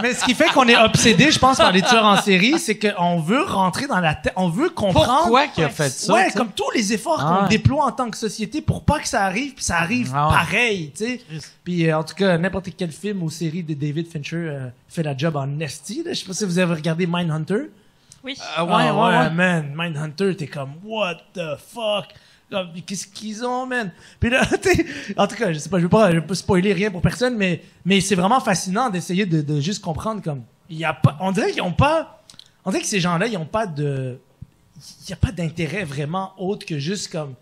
Mais ce qui fait qu'on est obsédé, je pense, par les tueurs en série, c'est qu'on veut rentrer dans la tête, on veut comprendre. Pourquoi qu'il a fait ça? Ouais, t'sais? comme tous les efforts qu'on déploie en tant que société pour pas que ça arrive, puis ça arrive pareil, tu sais. Puis en tout cas, n'importe quel film ou série de David Fincher fait la job en nasty. Je sais pas si vous avez regardé Mindhunter. Oui. Ouais, man, Mindhunter, t'es comme what the fuck. Qu'est-ce qu'ils ont, man? Puis là, en tout cas, je veux pas spoiler rien pour personne, mais c'est vraiment fascinant d'essayer de juste comprendre comme, on dirait que ces gens-là, il y a pas d'intérêt vraiment autre que juste comme,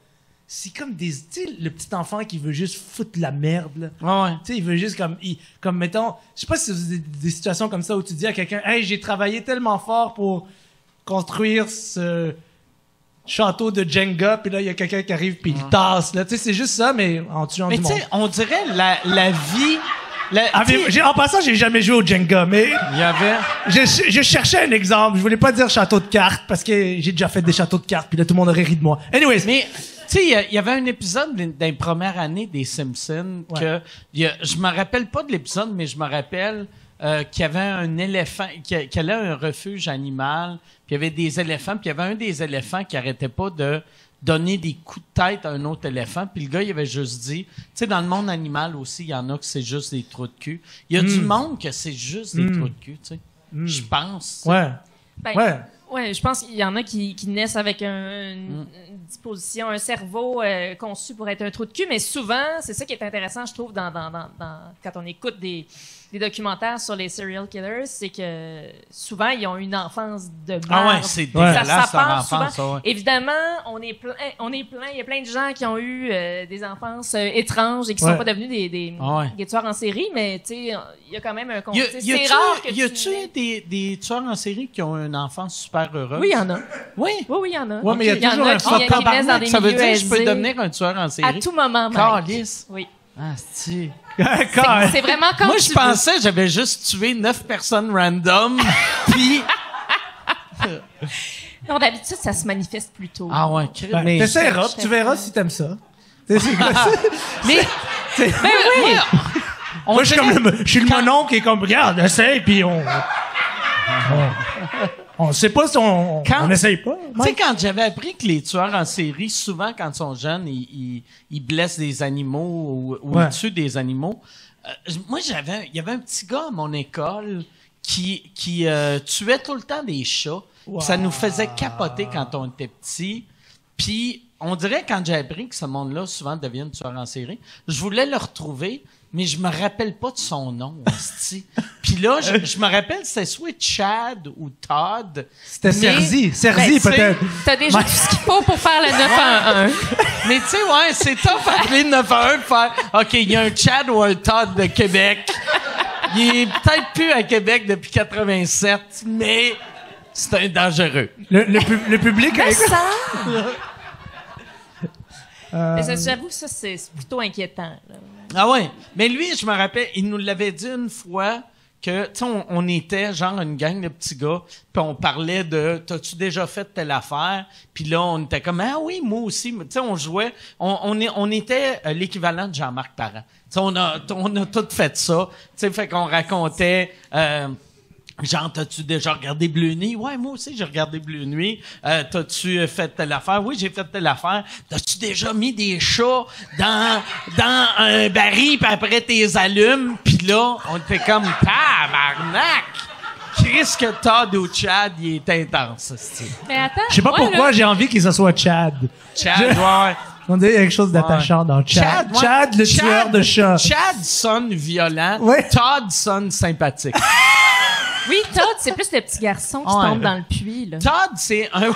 c'est comme tu sais, le petit enfant qui veut juste foutre la merde, là. Ouais. Tu sais, il veut juste comme mettons, je sais pas si vous avez des situations comme ça où tu dis à quelqu'un, hey, j'ai travaillé tellement fort pour construire ce château de Jenga, puis là, il y a quelqu'un qui arrive puis il tasse, là. Tu sais, c'est juste ça, mais en tuant du monde. Mais tu sais, on dirait la vie... En passant, j'ai jamais joué au Jenga, mais... Il y avait... Je cherchais un exemple. Je voulais pas dire château de cartes, parce que j'ai déjà fait des châteaux de cartes, puis là, tout le monde aurait ri de moi. Anyways. Mais... Tu sais, il y avait un épisode dans les premières années des Simpsons je me rappelle pas de l'épisode, mais je me rappelle qu'il y avait un éléphant, qu'il allait à un refuge animal, puis il y avait des éléphants, puis il y avait un des éléphants qui arrêtait pas de donner des coups de tête à un autre éléphant, puis le gars, il avait juste dit, tu sais, dans le monde animal aussi, il y en a que c'est juste des trous de cul. Il y a du monde que c'est juste des trous de cul, tu sais. Je pense. Ouais. Ouais, je pense qu'il y en a qui naissent avec une disposition, un cerveau conçu pour être un trou de cul, mais souvent, c'est ça qui est intéressant, je trouve, quand on écoute des documentaires sur les serial killers, c'est que souvent, ils ont une enfance de merde. Ah ouais, c'est dégueulasse leur enfance. Souvent. Ouais. Évidemment, on est plein, il y a plein de gens qui ont eu des enfances étranges et qui sont pas devenus des tueurs en série, mais tu sais, il y a quand même un contexte. C'est rare que y a-tu des tueurs en série qui ont une enfance super heureuse? Oui, il y en a. Oui? Oui, il y en a. Ouais, mais il y a toujours un qui naissent dans des ça veut dire que je peux aisés. devenir un tueur en série? À tout moment, Mike. Calice. Oui. Ah, c'est... C'est vraiment comme moi, je pensais que j'avais juste tué 9 personnes random, puis... Non, d'habitude, ça se manifeste plus tôt. Ah ouais, mais... T'essaieras, tu verras si t'aimes ça. Mais... Ben oui! Moi, je suis le monon qui est comme, regarde, essaye, puis on sait pas si on essaye pas. Tu sais, quand j'avais appris que les tueurs en série, souvent, quand ils sont jeunes, ils blessent des animaux ou ils tuent des animaux. Moi, il y avait un petit gars à mon école qui tuait tout le temps des chats. Wow. Ça nous faisait capoter quand on était petits. Puis, on dirait, quand j'ai appris que ce monde-là, souvent, deviennent tueurs en série, je voulais le retrouver, mais je me rappelle pas de son nom, hostie. Puis là, je me rappelle, c'était soit Chad ou Todd. C'était Serzi peut-être. T'as déjà tout ce qu'il faut pour faire le 911. Mais tu sais, ouais, c'est tough d'appeler le 911 pour faire « OK, il y a un Chad ou un Todd de Québec. Il est peut-être plus à Québec depuis 87, mais c'est un dangereux. » Le public... Mais ça... Mais ça, j'avoue, ça, c'est plutôt inquiétant, là. Ah ouais, mais lui, je me rappelle, il nous l'avait dit une fois que, tu sais, on était genre une gang de petits gars, puis on parlait de « T'as-tu déjà fait telle affaire? » Puis là, on était comme « Ah oui, moi aussi. » Tu sais, on jouait, on était l'équivalent de Jean-Marc Parent. Tu sais, on a tout fait ça. Tu sais, fait qu'on racontait... genre, t'as-tu déjà regardé Bleu Nuit? Ouais, moi aussi, j'ai regardé Bleu Nuit. T'as-tu fait telle affaire? Oui, j'ai fait telle affaire. T'as-tu déjà mis des chats dans un baril, puis après, t'es allumes? Puis là, on était comme, tabarnak! Chris que Todd ou Chad, il est intense, c'est. Mais attends. Je sais pas pourquoi j'ai envie qu'il soit Chad. Ouais. On dirait quelque chose d'attachant dans Chad. Chad, le tueur de chats. Chad sonne violent. Ouais. Todd sonne sympathique. Oui, Todd, c'est plus le petit garçon qui tombe dans le puits, là. Todd, c'est un...